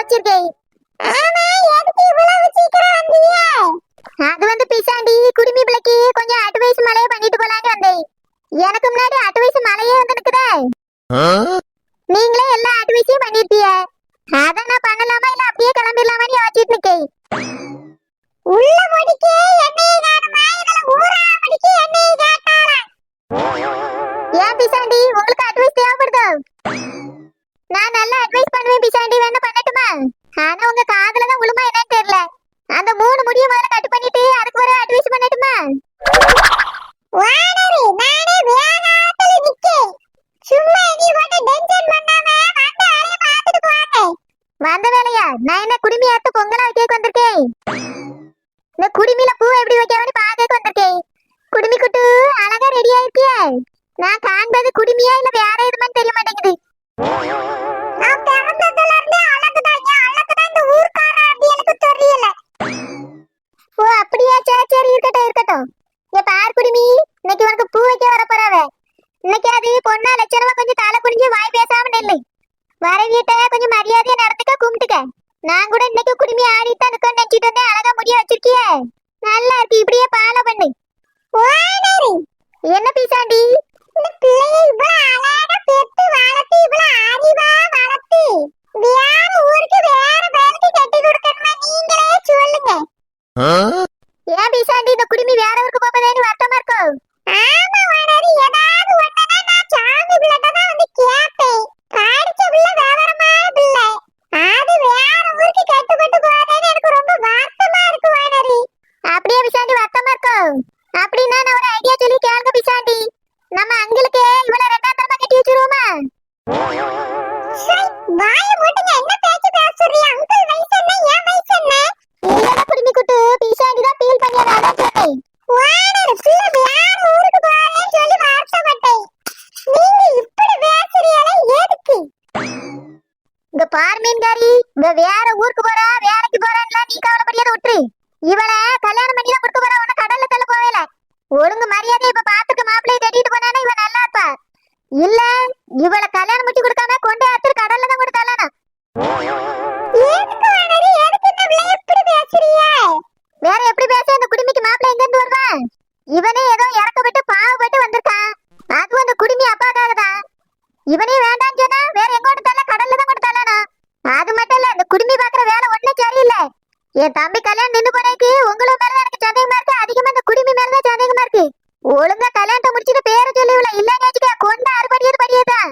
வச்சிருக்கேன். ஆமா, எதுக்கு இவ்வளவு சீக்கிரம் வந்தீங்க? அது வந்து பிசாண்டி குடுமி பிள்ளைக்கு கொஞ்சம் அட்வைஸ் மலையே பண்ணிட்டு போலான்னு வந்தேன். எனக்கு முன்னாடி அட்வைஸ் மலையே வந்து நிக்குதே. நீங்களே எல்லா அட்வைஸையும் பண்ணிருப்பீங்க. அத நான் பண்ணலாமா இல்ல அப்படியே கிளம்பிடலாமான்னு யோசிச்சுட்டு இருக்கேன். உள்ள முடிக்கே என்னைய காணுமா இல்ல ஊரா முடிக்கே என்னைய காட்டாரா? ஏன் பிசாண்டி உங்களுக்கு அட்வைஸ் தேவைப்படுதோ? நான் நல்ல அட்வைஸ் பண்ணுவேன் பிசாண்டி, வேணா பண்ணட்டுமா? ஆனா உங்க காதுல தான் உளுமா என்னன்னு தெரியல. அந்த 3 முடிய முதல்ல கட் பண்ணிட்டு அதுக்கு ஒரு அட்வைஸ் பண்ணட்டுமா? வாடரி நானே வேகாத்துல நிக்கேன். சும்மா நீ வந்து டென்ஷன் பண்ணாம வந்த வேலைய பார்த்துட்டு போங்க. வந்த வேலையா? நான் என்ன குடுமி ஆத்து பொங்கலா வைக்க வந்திருக்கேன். இந்த குடுமில பூ எப்படி வைக்கவனு பார்க்க வந்திருக்கேன். குடுமி குட்டு அழகா ரெடி ஆயிட்டியே. நான் காண்பது குடுமியா இல்ல வேற எதுமான்னு தெரிய மாட்டேங்குது. நான் பிறந்ததுல இருந்தே அழகுதாங்க, அழகுதான் இந்த ஊர்க்காரா அப்படி எனக்கு தெரியல. ஓ அப்படியா? சரி சரி, இருக்கட்டும் இருக்கட்டும். ஏ பார் குடுமி, இன்னைக்கு உனக்கு பூ வைக்க வர போறாவ. இன்னைக்கு அது பொண்ணா லட்சணமா கொஞ்சம் தலை குனிஞ்சு வாய் பேசாம நெல்லு. வர வீட்டை கொஞ்சம் மரியாதையா நடந்துக்க, கும்பிட்டுக்க. நான் கூட இன்னைக்கு குடுமி ஆடிட்டு அதுக்கு நினைச்சிட்டு வந்தேன். அழகா முடிய வச்சிருக்கிய, நல்லா இருக்கு. இப்படியே ஃபாலோ பண்ணு. என்ன பீசாண்டி இந்த பிள்ளையை இவ்வளவு அழகா பெத்து வளர்த்து இவ்வளவு அறிவா வளர்த்து வேற ஊருக்கு வேற வேலைக்கு கட்டி கொடுக்கணுமா? நீங்களே சொல்லுங்க. ஏன் பீசாண்டி இந்த குடுமி வேற ஊருக்கு போறதேன்னு வருத்தமா இருக்கும்? ஆமா வாடரி, ஏதாவது ஒண்ணுனா நான் சாமி பிள்ளைட்ட தான் வந்து கேட்பேன். படிச்ச பிள்ளை விவரமான பிள்ளை, அது வேற ஊருக்கு கட்டுப்பட்டு போறதேன்னு எனக்கு ரொம்ப வருத்தமா இருக்கு வாடரி. அப்படியே பிசாண்டி வருத்தமா இருக்கும்? அப்படின்னா நான் ஒரு ஐடியா சொல்லி கேளுங்க பிசாண்டி. நம்ம அங்கிளுக்கு இவள ரெண்டாம் தரமா கட்டி வச்சிருவோமா? வாய மூடுங்க, என்ன பேச்சு பேசுறீ? அங்கிள் வயசு என்ன, ஏன் வயசு என்ன? இல்லடா குடுமி குட்டு, பிசாண்டி தான் ஃபீல் பண்ணியதா தான் சொன்னேன். வாடர் பிள்ளை வேற ஊருக்கு போறேன்னு சொல்லி வருத்தப்பட்டேன். நீங்க இப்படி பேசுறீங்களே எதுக்கு? இந்த பார் மீன்காரி, இவ வேற ஊருக்கு போறா வேலைக்கு போறான்லாம் நீ கவலைப்படியாத விட்டுரு. இவள கல்யாணம் பண்ணி தான் கொடுக்க போறா, உன கடல்ல தள்ள போவேல. ஒழுங்கு மரியாதை இப்ப பாத்துக்க மாப்பிள்ளையை கட்டிட்டு போனானா இவ நல்லா இருப்பா. இல்ல இவள கல்யாணம் முடிச்சு கொடுக்காம கொண்டே அத்துரு கடல்ல தான் கொடுத்தாலானா. வேற எப்படி பேச? இந்த குடுமிக்கு மாப்பிள்ளை எங்க இருந்து வருவான்? இவனே ஏதோ இறக்கப்பட்டு பாவப்பட்டு வந்திருக்கான். அதுவும் அந்த குடுமி அப்பாக்காக தான். இவனே வேண்டான்னு சொன்னா வேற எங்கோட்டு தள்ள கடல்ல தான் கொடுத்தாலானா. அது மட்டும் இல்ல, இந்த குடுமி பாக்குற வேலை ஒண்ணும் சரியில்லை. என் தம்பி கல்யாணம் நின்று போனேக்கு உங்களுக்கு மேல எனக்கு சந்தேகமா இருக்கு. அதிகமா இந்த குடுமி மேலதான் சந்தேகமா இருக்கு. ஒழுங்கா கல்யாணத்தை முடிச்சிட்டு பேரை சொல்லிவில, இல்லன்னு வச்சுக்க கொண்டு அறுபடியது படியதான்.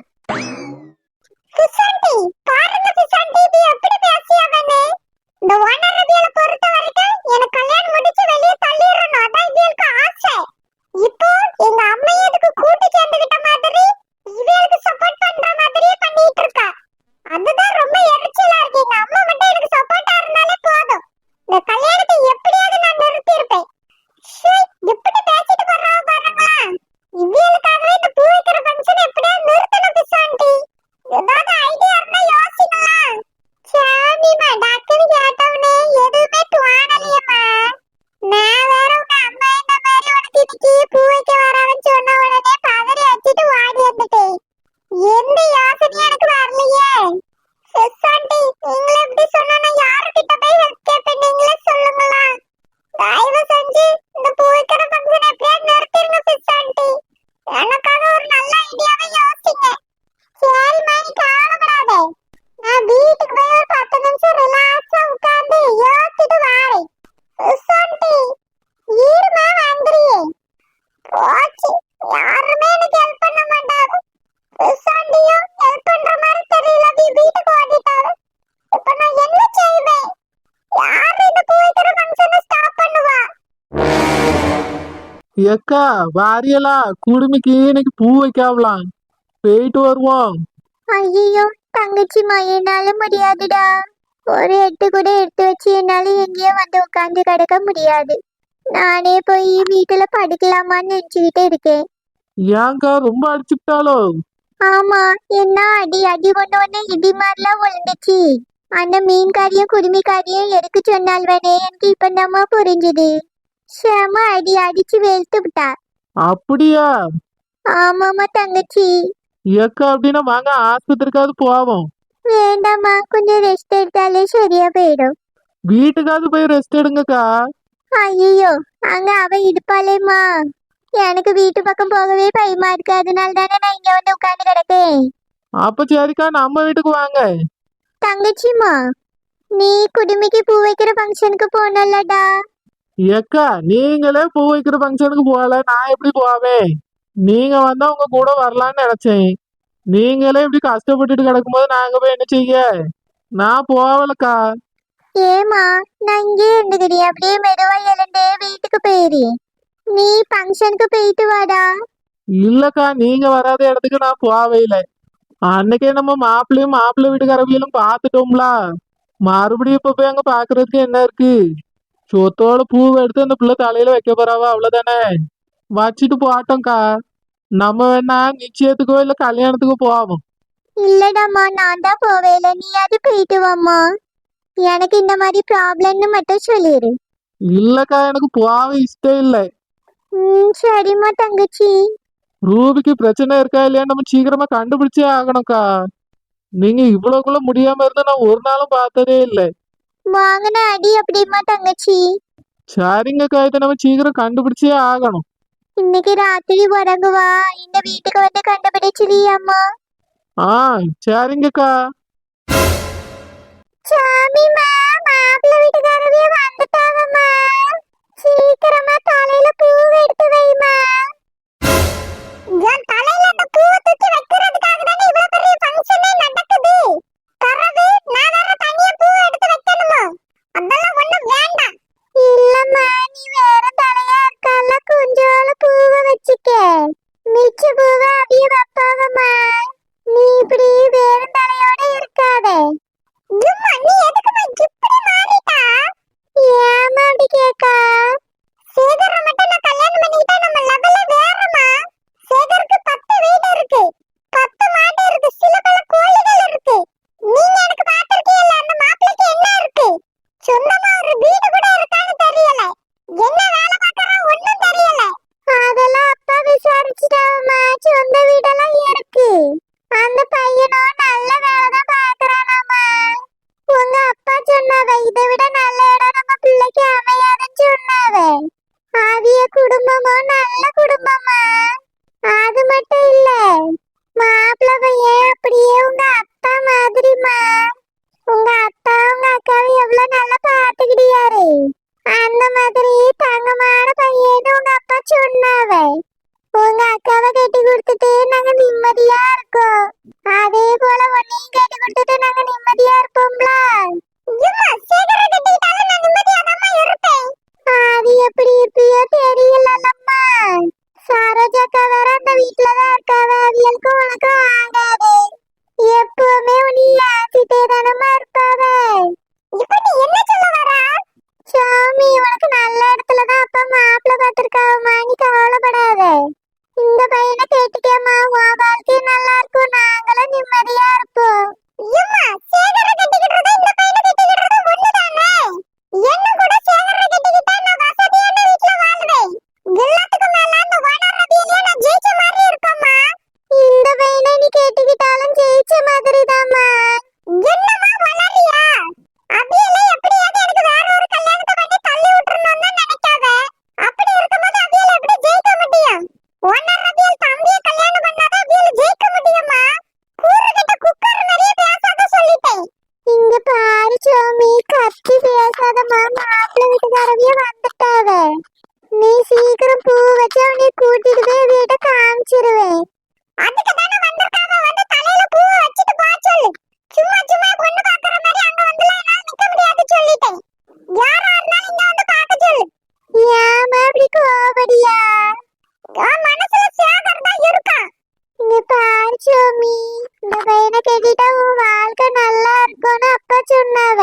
பிசாண்டி பாருங்க பிசாண்டி, இது எப்படி பேசியாவனே? இந்த ஓனர் ரபியல பொறுத்த வரைக்கும் எனக்கு கல்யாணம் முடிச்சு வெளிய தள்ளிரணும், அதான் இவளுக்கு ஆசை. இப்போ எங்க அம்மையை இதுக்கு கூட்டி சேர்ந்துகிட்ட மாதிரி இவளுக்கு சப்போர்ட் பண்ற மாதிரியே பண்ணிட்டு இருக்கா. அதுதான் ரொம்ப எரிச்சலா இருக்கு. எங்க அம்மா மட்டும் எனக்கு சப்போர்ட்டா இருந்தாலே போதும். இந்த கல்யாணத்தை எப்படியாவது நான் நிறுத்தி இருப்பேன். எப்படி பேசிட்டு போறாவ பாருங்களா? இவளுக்காகவே இந்த பூ வைக்கிற ஃபங்க்ஷன் எப்படியாவது நிறுத்தணும் பிசாண்டி. ஏதாவது ஐடியா இருந்தா யோசிங்களா? சாமிமா டாக்டர் கேட்டவனே எதுவுமே தோணலையம்மா. நான் வேற உங்க அம்மா இந்த மாதிரி உனக்கு இன்னைக்கு பூ வைக்க வரான்னு சொன்ன உடனே பதறி அடிச்சிட்டு ஓடி வந்துட்டேன். எந்த யோசனையும் எனக்கு வரலையே. பிசாண்டி நீங்களே இப்படி சொன்னா நான் யாருக்கிட்ட போய் ஹெல்ப் கேட்பேன்? நீங்களே சொல்லுங்களா? தயவு செஞ்சு இந்த பூ வைக்கிற ஃபங்க்ஷன் எப்படியாவது நிறுத்திடுங்க பிசாண்டி. எனக்காக ஒரு நல்ல ஐடியாவை யோசிங்க. சரிம்மா, நீ கவலைப்படாதே. நான் வீட்டுக்கு போய் ஒரு 10 நிமிஷம் ரிலாக்ஸா உட்கார்ந்து யோசிச்சுட்டு வாரேன். பிசாண்டி ஈரமா வந்துறியே. போச்சு, யாருமே எனக்கு ஹெல்ப் பண்ண மாட்டாங்க. பிசாண்டியும் ஹெல்ப் பண்ற மாதிரி தெரியல, வீட்டுக்கு ஓடிட்டாரு. இப்ப நான் என்ன செய்வேன்? யாரு இந்த பூ வைக்கிற ஃபங்க்ஷனை ஸ்டாப் பண்ணுவா? ஏக்கா வாரியலா, குடுமிக்கு இன்னைக்கு பூ வைக்காவலாம், போயிட்டு வருவோம். ஐயோ தங்கச்சிமா, என்னால முடியாதுடா. ஒரு எட்டு கூட எடுத்து வச்சு என்னால எங்கேயோ வந்து உட்காந்து கிடக்க முடியாது. நானே போய் வீட்டுல படுக்கலாமான்னு நினைச்சுக்கிட்டு இருக்கேன். ஏங்கா ரொம்ப அடிச்சுட்டாலோ? ஆமா, என்ன அடி அடி ஒண்ணு ஒண்ணு இடி மாதிரிலாம் விழுந்துச்சு. அந்த மீன்காரியும் குடுமிக்காரியும் எதுக்கு சொன்னால்வனே எனக்கு இப்பதாம்மா புரிஞ்சுது. செம அடி அடிச்சு வெளுத்து விட்டா. அப்படியா? ஆமாமா தங்கச்சி. ஏக்கா அப்படின்னா வாங்க ஆஸ்பத்திரிக்காவது போவோம். வேண்டாம்மா, கொஞ்சம் ரெஸ்ட் எடுத்தாலே சரியா போயிடும். வீட்டுக்காவது போய் ரெஸ்ட் எடுங்கக்கா. ஐயோ, அங்க அவ இருப்பாளேம்மா. எனக்கு வீட்டு பக்கம் போகவே பயமா இருக்கு. அதனால தானே நான் இங்க வந்து உட்கார்ந்து கிடக்கேன். அப்ப சரிக்கா, நம்ம வீட்டுக்கு வாங்க. தங்கச்சிம்மா, நீ குடுமிக்கு பூ வைக்கிற ஃபங்க்ஷனுக்கு போனல்லடா. ஏக்கா, நீங்களே பூ வைக்கிற ஃபங்க்ஷனுக்கு போகல, நான் எப்படி போவேன்? நீங்க வந்தா உங்க கூட வரலான்னு நினைச்சேன். நீங்களே இப்படி கஷ்டப்பட்டுட்டு கிடக்கும்போது நாங்க போய் என்ன செய்ய? நான் போகலக்கா. ஏமா, நான் இங்கே இருந்துக்கிறீ. அப்படியே மெதுவா எழுந்து வீட்டுக்கு போயிரு. நீ ஃபங்க்ஷனுக்கு போயிட்டு வாடா. இல்லக்கா, நீங்க வராத இடத்துக்கு நான் போகவே இல்லை. அன்னைக்கே நம்ம மாப்பிள்ளை வீட்டுக்காரவியலும் பார்த்துட்டோம்ல. மறுபடியும் இப்ப போய் அங்க பாக்குறதுக்கு என்ன இருக்கு? சொத்தோட பூவை எடுத்து அந்த பிள்ளை தலையில வைக்க போறாவா, அவ்வளவுதானே. வச்சுட்டு போட்டோம்க்கா. நம்ம வேணா நிச்சயத்துக்கோ இல்ல கல்யாணத்துக்கோ போவோம். இல்லடாம்மா, நான் தான் போவேல. நீ அது போயிட்டு வாம்மா. எனக்கு இந்த மாதிரி ப்ராப்ளம்னு மட்டும் சொல்லிடு. இல்லக்கா, எனக்கு போக இஷ்டம் இல்லை. சரிம்மா தங்கச்சி. ரூபிக்கு பிரச்சனை இருக்கா இல்லையா நம்ம சீக்கிரமா கண்டுபிடிச்சே ஆகணும்க்கா. நீங்க இவ்வளவுக்குள்ள முடியாம இருந்தா நான் ஒரு நாளும் பார்த்ததே இல்லை. வாங்கின அடி அப்படிமா தங்கச்சி. சரிங்கக்கா, இதை நம்ம சீக்கிரம் கண்டுபிடிச்சே ஆகணும். இன்னைக்கு ராத்திரி உறங்குவா. இந்த வீட்டுக்கு வந்து கண்டுபிடிச்சிரியாம்மா. ஆ, சரிங்கக்கா. சாமிமா, மாப்பிள்ளை வீட்டுக்காரவே வந்துட்டாவம்மா. சீக்கிரமா தலையில பூவை எடுத்து வைமா. என் தலையில அந்த பூவை தூக்கி வைக்கிறதுக்காக தானே இவ்வளவு பெரிய ஃபங்க்ஷனே நடக்குது. பிறகு நான் வேற தனியா பூவை எடுத்து வைக்கணுமா? அதெல்லாம் ஒண்ணும் வேண்டாம். இல்லம்மா, நீ வேற தலையா இருக்கல்ல, கொஞ்சோல பூவை வச்சுக்க. மிச்ச பூவை அப்படியே வைப்பாவம்மா. நீ இப்படி வேற தலையோட இருக்காதே. அம்மா, நீ எதுக்குமா இப்படி மாறிட்டா? ஏமா அப்படி கேக்கா? சேகரை மட்டும் நான் கல்யாணம் பண்ணிக்கிட்டா நம்ம லெவலே வேறமா. சேகருக்கு 10 வீடு இருக்கு, 10 மாடு இருக்கு, சில பல கோழிகள் இருக்கு. நீங்க எனக்கு பாத்திருக்கீங்கல்ல, அந்த மாப்பிளைக்கு என்ன இருக்கு? சொந்தமா ஒரு வீடு கூட இருக்கான்னு தெரியல. என்ன வேலை பார்க்கறா ஒண்ணும் தெரியல. அதெல்லாம் அப்பா விசாரிச்சுட்டாமா. சொந்த வீடெல்லாம் இருக்கு. அந்த பையனும் நல்ல வேலை தான் பார்க்கறானாமா. உங்க அப்பா சொன்னாவ, இதை விட நல்ல இடம் நம்ம பிள்ளைக்கு அமையாதுன்னு சொன்னாவ. அவிய குடும்பமும் நல்ல குடும்பமா. அது மட்டும் இல்ல, மாப்பிள்ளை பையன் அப்படியே உங்க அப்பா மாதிரிமா. உங்க அப்பா உங்க அக்காவை எவ்வளவு நல்லா பாத்துக்கிட்டியாரு. அந்த மாதிரி தங்கமான பையன்னு உங்க அப்பா சொன்னாவ. உங்க அக்காவை கட்டி கொடுத்துட்டு நாங்க நிம்மதியா இருக்கோம். அதே போல உன்னையும் கட்டி கொடுத்துட்டு நாங்க நிம்மதியா இருப்போம்ல. அது எப்படி இருப்பியோ தெரியலல்லம்மா. சரோஜாக்கா வேற அந்த வீட்டுலதான் இருக்காவ. அவியலுக்கும் உனக்கும் ஆகாது. எப்பவுமே உன்னை ஏசிட்டே தானம்மா இருப்பாவ. இப்ப நீ என்ன சொல்ல வரா? சாமி, உனக்கு நல்ல இடத்துலதான் அப்பா மாப்பிள்ளை பார்த்திருக்காவம்மா. நீ கவலைப்படாத. இந்த பையனை கேட்டுக்கேம்மா. உன் வாழ்க்கை நல்லா இருக்கும், நாங்களும் நிம்மதியா இருப்போம். சேகரை கட்டிக்கிட்டது இந்த பையனை கட்டிக்கிட்டது ஒண்ணுதானே. என்ன கூட சேகரை கட்டிக்கிட்டா நான் வசதியான வீட்டுல வாழ்வேன். எல்லாத்துக்கும் மேல அந்த ஓனர் ரபியிலே நான் ஜெயிச்ச மாதிரி இருப்பேம்மா. இந்த பையனை நீ கேட்டுக்கிட்டாலும் ஜெயிச்ச மாதிரி தாம்மா. என்னம்மா வளரியா? அபியில எப்படியாவது எனக்கு வேற ஒரு கல்யாணத்தை பண்ணி தள்ளி விட்டுறணும்னு நினைக்காத. அப்படி இருக்கும்போது அபியில எப்படி ஜெயிக்க முடியும்? ஓனர் ரபியில் தம்பியை கல்யாணம் பண்ணாதான் அபியில ஜெயிக்க முடியுமா? கூறுகிட்ட குக்கர் நிறைய பேசாத சொல்லிட்டேன். இங்க பாரு சோமி, கத்தி பேசாதம்மா. மாப்பிள்ளை வீட்டுக்காரவிய வந்துட்டாவ. நீ சீக்கிரம் பூ வச்சு அவனை கூட்டிட்டு போய் வீட்டை காமிச்சிருவேன். அதுக்கு தானே வந்திருக்காவ. வந்து தலையில பூ வச்சுட்டு போ சொல்லு. சும்மா சும்மா பொண்ணு பாக்குற மாதிரி அங்க வந்துலாம் என்னால நிக்க முடியாது சொல்லிட்டேன். யாரா இருந்தாலும் இங்க வந்து பார்க்க சொல்லு. ஏமா அப்படி கோபடியா? மனசுல சேகர் தான் இருக்கான். இங்க பாரு சோமி, இந்த பையனை கேட்டிட்டா உன் வாழ்க்கை நல்லா இருக்கும்னு அப்பா சொன்னாவ.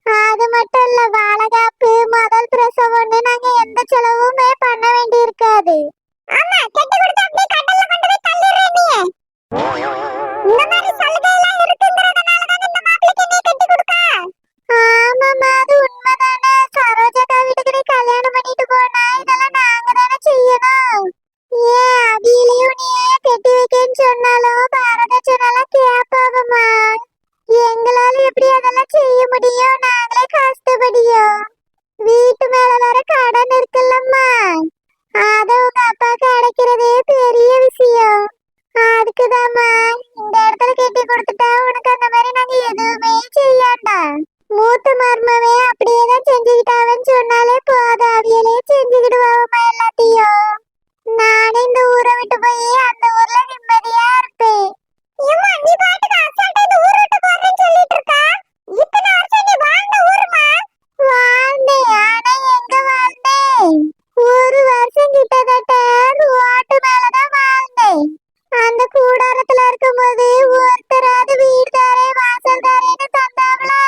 அது மட்டும் இல்ல, வாழகாப்பு, முதல் பிரசவம்னு நாங்க எந்த செலவுமே பண்ண வேண்டி இருக்காது. ஆமா, கட்டி கொடுத்து அப்படியே கடல்ல கொண்டு போய் தள்ளிடுறே. நீ இந்த மாதிரி சலுகை எல்லாம் இருக்குங்கிறதுனால தான் இந்த மாப்பிளைக்கு நீ கட்டி கொடுக்க. ஆமாமா, அது உண்மைதானே. சரோஜாக்கா வீட்டுக்கு நீ கல்யாணம் பண்ணிட்டு போனா இதெல்லாம் நாங்க தானே செய்யணும். ஏன் அபியிலையும் நீ கட்டி வைக்கன்னு சொன்னாலும் பாரத சொன்னாலும் கேப்பாவம்மா. செய்ய முடியும்? நாங்களே கஷ்டப்படியோம். வீட்டு மேல வேற கடன் இருக்குல்லம்மா. அத உங்க அப்பாக்கு அடைக்கிறதே பெரிய விஷயம். அதுக்குதாம்மா இந்த இடத்துல கட்டி கொடுத்துட்டா உனக்கு அந்த மாதிரி நாங்க எதுவுமே செய்யாண்டா. மூத்த மருமவே அப்படியேதான் செஞ்சுக்கிட்டாவன்னு சொன்னாலே போதும், அவியலே செஞ்சுக்கிடுவாவம்மா எல்லாத்தையும். நானே இந்த ஊரை விட்டு போய் அந்த ஊர்ல நிம்மதியா இருப்பேன். ஏம்மா நீ பாட்டுக்கு அசால்ட்டா இந்த ஊரை விட்டு போறேன்னு சொல்லிட்டு இருக்கா? இத்தனை வருஷம் நீ வாழ்ந்த ஊருமா? வாழ்ந்தேன், ஆனா எங்க வாழ்ந்தேன்? ஒரு வருஷம் கிட்டத்தட்ட ரோட்டு மேலதான் வாழ்ந்தேன். அந்த கூடாரத்துல இருக்கும்போது ஒருத்தராது வீடு தாரே வாசல் தாரேன்னு தந்தாவளா?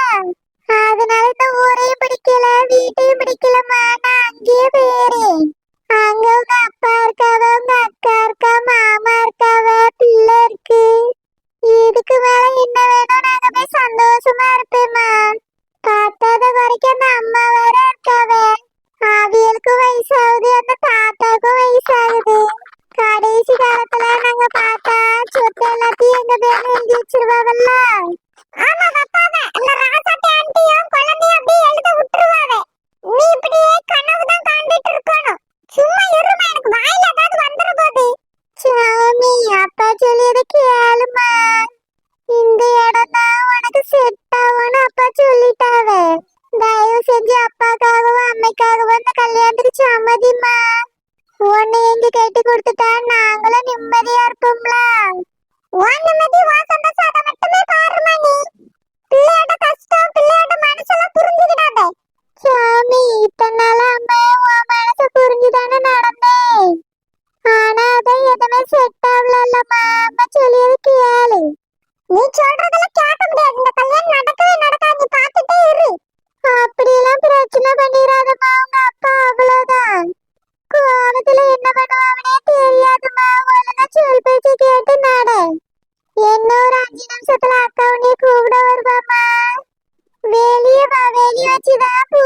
அதனால இந்த ஊரையும் பிடிக்கல வீட்டையும் பிடிக்கலம்மா, நான் அங்கேயே போயிறேன். அங்க உங்க அப்பா இருக்காவ, உங்க அக்கா இருக்கா, மாமா இருக்காவ, பிள்ளை இருக்கு. இதுக்கு மேல என்ன வேணும்? நாங்க போய் சந்தோஷமா இருப்பேம்மா. பத்தாத குறைக்கு அந்த அம்மா வேற இருக்காவ. அவியலுக்கும் வயசாகுது, அந்த தாத்தாக்கும் வயசாகுது. கடைசி காலத்துல நாங்க பார்த்தா சொத்து எல்லாத்தையும் எங்க பேர்ல எழுதி வச்சிருவாவல்ல. ஆமா பாப்பாவ இல்ல ராசாத்தி ஆண்டியும் குழந்தையும் அப்படியே எழுத விட்டுருவாவ. நீ இப்படியே கனவு தான் காண்டிட்டு இருக்கணும். சும்மா இருமா, எனக்கு வாயில ஏதாவது வந்துற போகுது. சாமி அப்பா சொல்லியது கேளுமா. இந்த இடம் தான் உனக்கு செட் ஆகும்னு அப்பா சொல்லிட்டாவ. தயவு செஞ்சு அப்பாக்காகவும் அம்மைக்காகவும் இந்த கல்யாணத்துக்கு சம்மதிமா. உன்னை எங்க கட்டி கொடுத்துட்டா நாங்களும் நிம்மதியா இருப்போம்ல. உன் நிம்மதி உன் சந்தோஷம் அதை மட்டுமே பாருமா. நீ பிள்ளையோட கஷ்டம் பிள்ளையோட மனசெல்லாம் புரிஞ்சுக்கிடாத. சாமி இத்தனை நாளா அம்மா உன் மனசை புரிஞ்சுதானே நடந்தேன். ஆனா அதை எதுவுமே செட் ஆகலல்லம்மா. அம்மா சொல்லியது கேளு. நீ சொல்றதெல்லாம் கேட்க முடியாது. இந்த கல்யாணம் நடக்கவே நடக்காது. நீ பார்த்துட்டே இரு. அப்படியெல்லாம் பிரச்சனை பண்ணிடாதம்மா. உங்க அப்பா அவ்வளவுதான். கோவத்துல என்ன பண்ணுவாங்கன்னே தெரியாதுமா. ஒழுங்கா சொல் பேச்சு கேட்டு நட. இன்னொரு 5 நிமிஷத்துல அக்கா உன்னைய கூப்பிட வருவாமா. வெளியே வா, வெளியே வச்சுதான் பூ